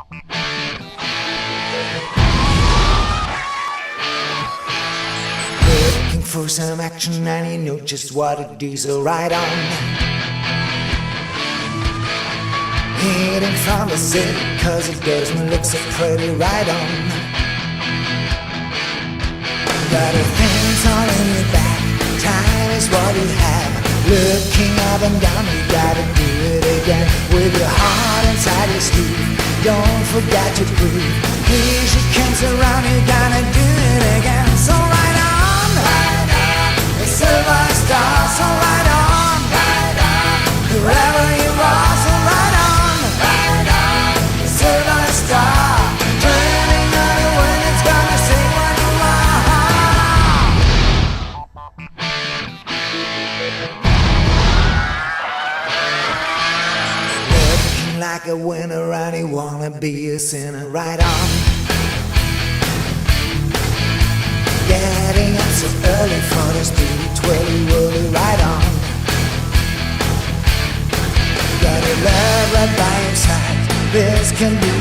Looking for some action and you know just what it is, so right on. Heading from the city, cause it doesn't look so pretty, right on. Got your things all in your back, time is what you have. Looking up and down, you gotta do it again. With your heart inside your sleeve, don't forget to breathe. Please, you can't surround, you gotta do it again. So right on, the silver star, so right on, wherever you are, so right on, the silver star, turning on the wind, it's gonna say what you are. Looking like a winner and you wanna be a sinner, right on. Getting up so early for the spiritually worthy, right on. Got your love right by your side, this can be